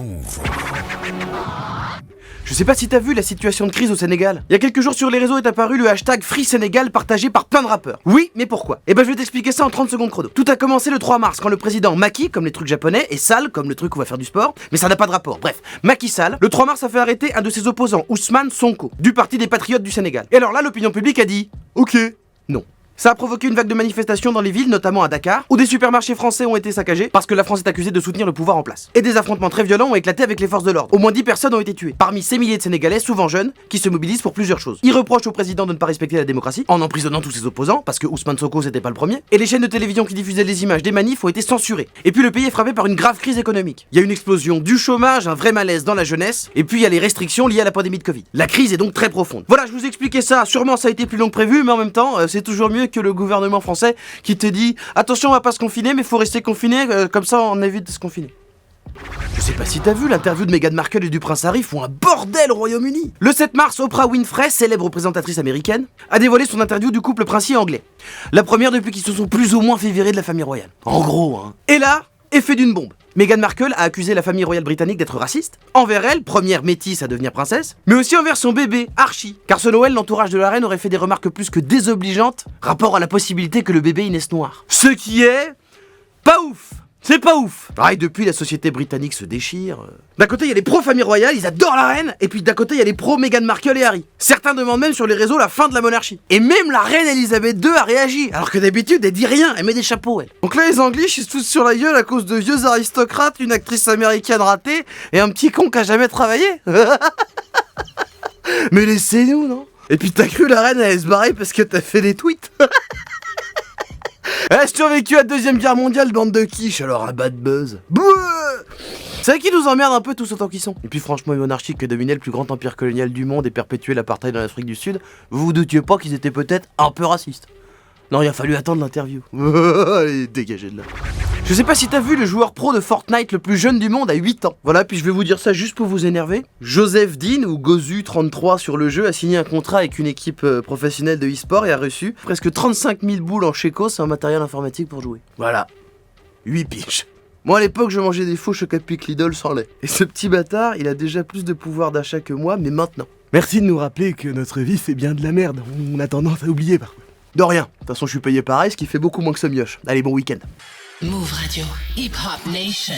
Move. Je sais pas si t'as vu la situation de crise au Sénégal. Il y a quelques jours sur les réseaux est apparu le hashtag Free Sénégal partagé par plein de rappeurs. Oui, mais pourquoi? Eh ben je vais t'expliquer ça en 30 secondes chrono. Tout a commencé le 3 mars quand le président Macky, comme les trucs japonais, et Sall, comme le truc où on va faire du sport, mais ça n'a pas de rapport. Bref, Macky Sall, le 3 mars a fait arrêter un de ses opposants, Ousmane Sonko, du parti des Patriotes du Sénégal. Et alors là, l'opinion publique a dit OK. Non. Ça a provoqué une vague de manifestations dans les villes, notamment à Dakar, où des supermarchés français ont été saccagés parce que la France est accusée de soutenir le pouvoir en place. Et des affrontements très violents ont éclaté avec les forces de l'ordre. Au moins 10 personnes ont été tuées. Parmi ces milliers de Sénégalais, souvent jeunes, qui se mobilisent pour plusieurs choses. Ils reprochent au président de ne pas respecter la démocratie, en emprisonnant tous ses opposants, parce que Ousmane Sonko c'était pas le premier, et les chaînes de télévision qui diffusaient les images des manifs ont été censurées. Et puis le pays est frappé par une grave crise économique. Il y a une explosion du chômage, un vrai malaise dans la jeunesse, et puis il y a les restrictions liées à la pandémie de Covid. La crise est donc très profonde. Voilà, je vous ai expliqué ça, sûrement ça a été plus long que prévu, mais en même temps, c'est toujours mieux que le gouvernement français qui te dit attention on va pas se confiner mais faut rester confiné comme ça on évite de se confiner. Je sais pas si t'as vu, l'interview de Meghan Markle et du prince Harry font un bordel au Royaume-Uni. Le 7 mars, Oprah Winfrey, célèbre présentatrice américaine, a dévoilé son interview du couple princier anglais. La première depuis qu'ils se sont plus ou moins fait virer de la famille royale. En gros, hein. Et là, effet d'une bombe. Meghan Markle a accusé la famille royale britannique d'être raciste, envers elle, première métisse à devenir princesse, mais aussi envers son bébé, Archie, car ce Noël, l'entourage de la reine aurait fait des remarques plus que désobligeantes rapport à la possibilité que le bébé y naisse noir. Ce qui est... pas ouf. C'est pas ouf. Ah, et depuis, la société britannique se déchire. D'un côté, il y a les pro-famille royale, ils adorent la reine, et puis d'un côté, il y a les pro-Meghan Markle et Harry. Certains demandent même sur les réseaux la fin de la monarchie. Et même la reine Elisabeth II a réagi, alors que d'habitude, elle dit rien, elle met des chapeaux, elle. Donc là, les Anglais, ils se foutent sur la gueule à cause de vieux aristocrates, une actrice américaine ratée, et un petit con qui a jamais travaillé. Mais laissez-nous, non? Et puis t'as cru la reine allait se barrer parce que t'as fait des tweets. Elle a survécu à la Deuxième Guerre mondiale, bande de quiche, alors un bad buzz. Bouh. C'est vrai qu'ils nous emmerdent un peu tous autant qu'ils sont. Et puis franchement, les monarchiques que dominait le plus grand empire colonial du monde et perpétuait l'apartheid dans l'Afrique du Sud, vous vous doutiez pas qu'ils étaient peut-être un peu racistes. Non, il a fallu attendre l'interview. Allez, dégagez de là. Je sais pas si t'as vu le joueur pro de Fortnite le plus jeune du monde à 8 ans. Voilà, puis je vais vous dire ça juste pour vous énerver. Joseph Dean, ou Gozu33 sur le jeu, a signé un contrat avec une équipe professionnelle de e-sport et a reçu presque 35 000 boules en chécos et en matériel informatique pour jouer. Voilà. 8 piges. Moi à l'époque je mangeais des faux Chocapic Lidl sans lait. Et ce petit bâtard, il a déjà plus de pouvoir d'achat que moi, mais maintenant. Merci de nous rappeler que notre vie c'est bien de la merde. On a tendance à oublier parfois. De rien. De toute façon je suis payé pareil, ce qui fait beaucoup moins que ce mioche. Allez, bon week-end. Move Radio, Hip Hop Nation.